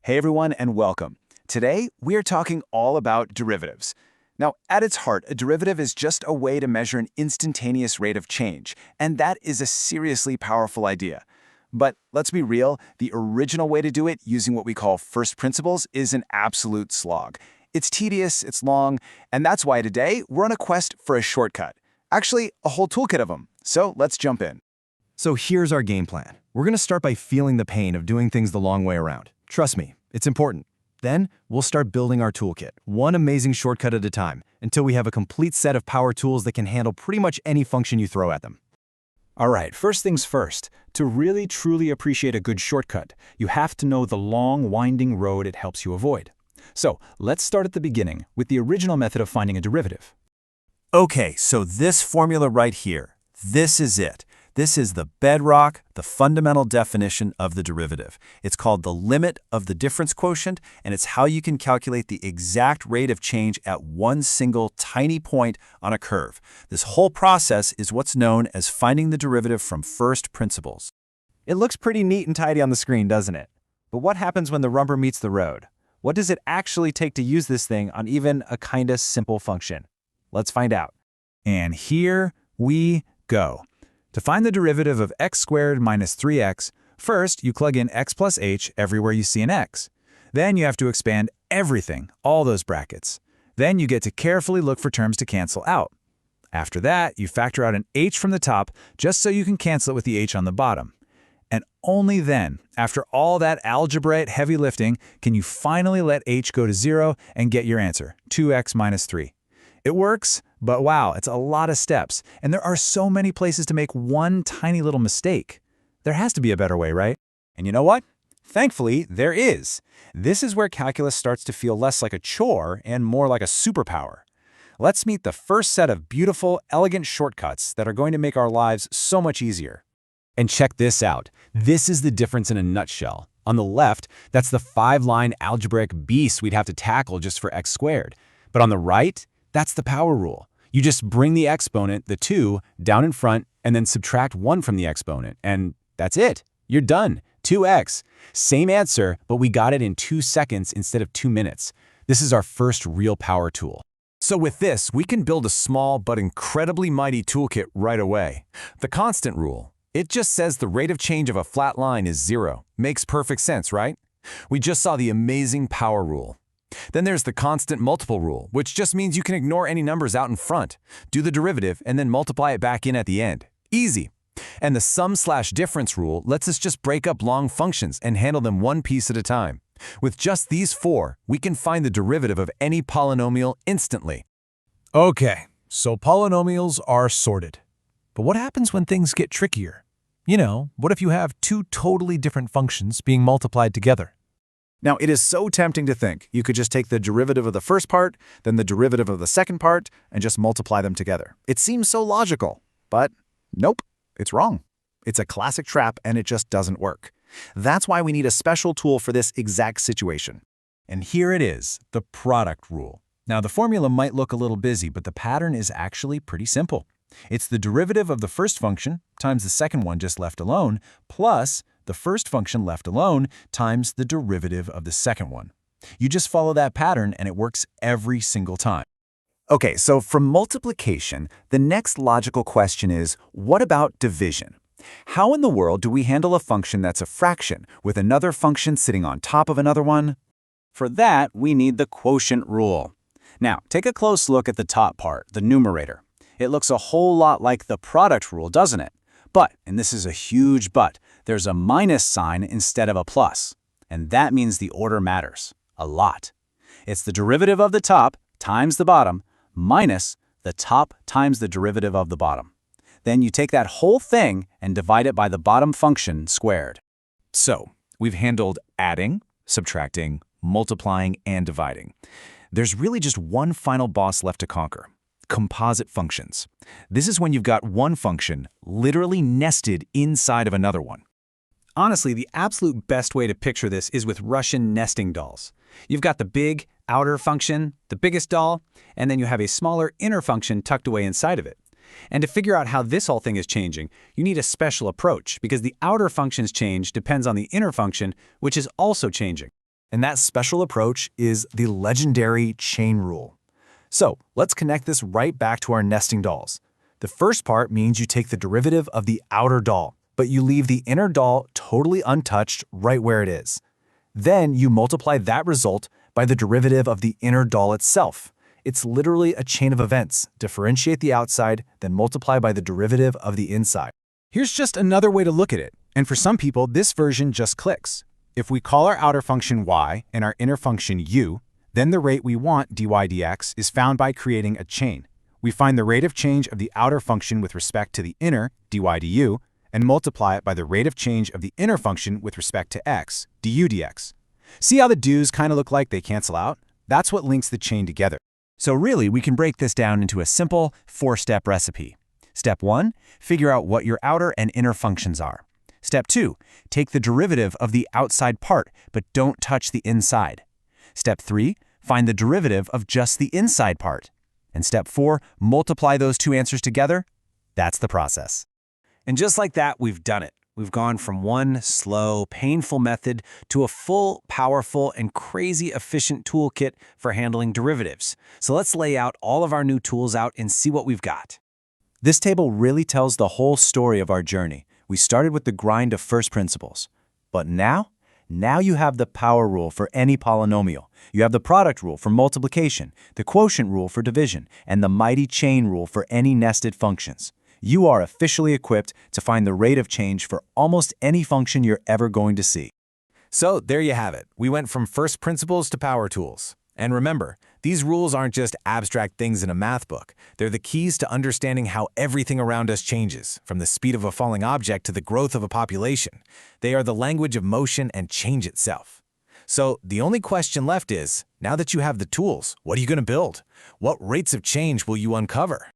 Hey everyone and welcome. Today, we are talking all about derivatives. Now, at its heart, a derivative is just a way to measure an instantaneous rate of change, and that is a seriously powerful idea. But let's be real, the original way to do it using what we call first principles is an absolute slog. It's tedious, it's long, and that's why today we're on a quest for a shortcut. Actually, a whole toolkit of them. So let's jump in. So here's our game plan. We're going to start by feeling the pain of doing things the long way around. Trust me, it's important. Then, we'll start building our toolkit, one amazing shortcut at a time, until we have a complete set of power tools that can handle pretty much any function you throw at them. All right, first things first. To really truly appreciate a good shortcut, you have to know the long, winding road it helps you avoid. So, let's start at the beginning with the original method of finding a derivative. Okay, so this formula right here, this is it. This is the bedrock, the fundamental definition of the derivative. It's called the limit of the difference quotient, and it's how you can calculate the exact rate of change at one single tiny point on a curve. This whole process is what's known as finding the derivative from first principles. It looks pretty neat and tidy on the screen, doesn't it? But what happens when the rubber meets the road? What does it actually take to use this thing on even a kinda simple function? Let's find out. And here we go. To find the derivative of x squared minus 3x, first you plug in x plus h everywhere you see an x. Then you have to expand everything, all those brackets. Then you get to carefully look for terms to cancel out. After that, you factor out an h from the top just so you can cancel it with the h on the bottom. And only then, after all that algebraic heavy lifting, can you finally let h go to 0 and get your answer, 2x minus 3. It works, but wow, it's a lot of steps, and there are so many places to make one tiny little mistake. There has to be a better way, right? And you know what? Thankfully, there is. This is where calculus starts to feel less like a chore and more like a superpower. Let's meet the first set of beautiful, elegant shortcuts that are going to make our lives so much easier. And check this out. This is the difference in a nutshell. On the left, that's the 5-line algebraic beast we'd have to tackle just for x squared. But on the right, that's the power rule. You just bring the exponent, the 2, down in front and then subtract 1 from the exponent. And that's it. You're done. 2x. Same answer, but we got it in 2 seconds instead of 2 minutes. This is our first real power tool. So with this, we can build a small but incredibly mighty toolkit right away. The constant rule. It just says the rate of change of a flat line is 0. Makes perfect sense, right? We just saw the amazing power rule. Then there's the constant multiple rule, which just means you can ignore any numbers out in front, do the derivative, and then multiply it back in at the end. Easy. And the sum/difference rule lets us just break up long functions and handle them one piece at a time. With just these 4, we can find the derivative of any polynomial instantly. Okay, so polynomials are sorted. But what happens when things get trickier? You know, what if you have 2 totally different functions being multiplied together? Now, it is so tempting to think you could just take the derivative of the first part, then the derivative of the second part, and just multiply them together. It seems so logical, but nope, it's wrong. It's a classic trap, and it just doesn't work. That's why we need a special tool for this exact situation. And here it is, the product rule. Now, the formula might look a little busy, but the pattern is actually pretty simple. It's the derivative of the first function times the second one just left alone, plus the first function left alone times the derivative of the second one. You just follow that pattern and it works every single time. Okay, so from multiplication, the next logical question is, what about division? How in the world do we handle a function that's a fraction with another function sitting on top of another one? For that, we need the quotient rule. Now, take a close look at the top part, the numerator. It looks a whole lot like the product rule, doesn't it? But, and this is a huge but, there's a minus sign instead of a plus. And that means the order matters a lot. It's the derivative of the top times the bottom minus the top times the derivative of the bottom. Then you take that whole thing and divide it by the bottom function squared. So, we've handled adding, subtracting, multiplying, and dividing. There's really just one final boss left to conquer. Composite functions. This is when you've got one function literally nested inside of another one. Honestly, the absolute best way to picture this is with Russian nesting dolls. You've got the big outer function, the biggest doll, and then you have a smaller inner function tucked away inside of it. And to figure out how this whole thing is changing, you need a special approach because the outer function's change depends on the inner function, which is also changing. And that special approach is the legendary chain rule. So let's connect this right back to our nesting dolls. The first part means you take the derivative of the outer doll, but you leave the inner doll totally untouched right where it is. Then you multiply that result by the derivative of the inner doll itself. It's literally a chain of events. Differentiate the outside, then multiply by the derivative of the inside. Here's just another way to look at it, and for some people, this version just clicks. If we call our outer function y and our inner function u, then the rate we want, dy dx, is found by creating a chain. We find the rate of change of the outer function with respect to the inner, dy du, and multiply it by the rate of change of the inner function with respect to x, du dx. See how the do's kind of look like they cancel out? That's what links the chain together. So really, we can break this down into a simple 4-step recipe. Step 1, figure out what your outer and inner functions are. Step 2, take the derivative of the outside part, but don't touch the inside. Step 3, find the derivative of just the inside part. And step 4, multiply those two answers together. That's the process. And just like that, we've done it. We've gone from one slow, painful method to a full, powerful, and crazy efficient toolkit for handling derivatives. So let's lay out all of our new tools out and see what we've got. This table really tells the whole story of our journey. We started with the grind of first principles. But now you have the power rule for any polynomial. You have the product rule for multiplication, the quotient rule for division, and the mighty chain rule for any nested functions. You are officially equipped to find the rate of change for almost any function you're ever going to see. So there you have it. We went from first principles to power tools. And remember, these rules aren't just abstract things in a math book. They're the keys to understanding how everything around us changes, from the speed of a falling object to the growth of a population. They are the language of motion and change itself. So the only question left is, now that you have the tools, what are you going to build? What rates of change will you uncover?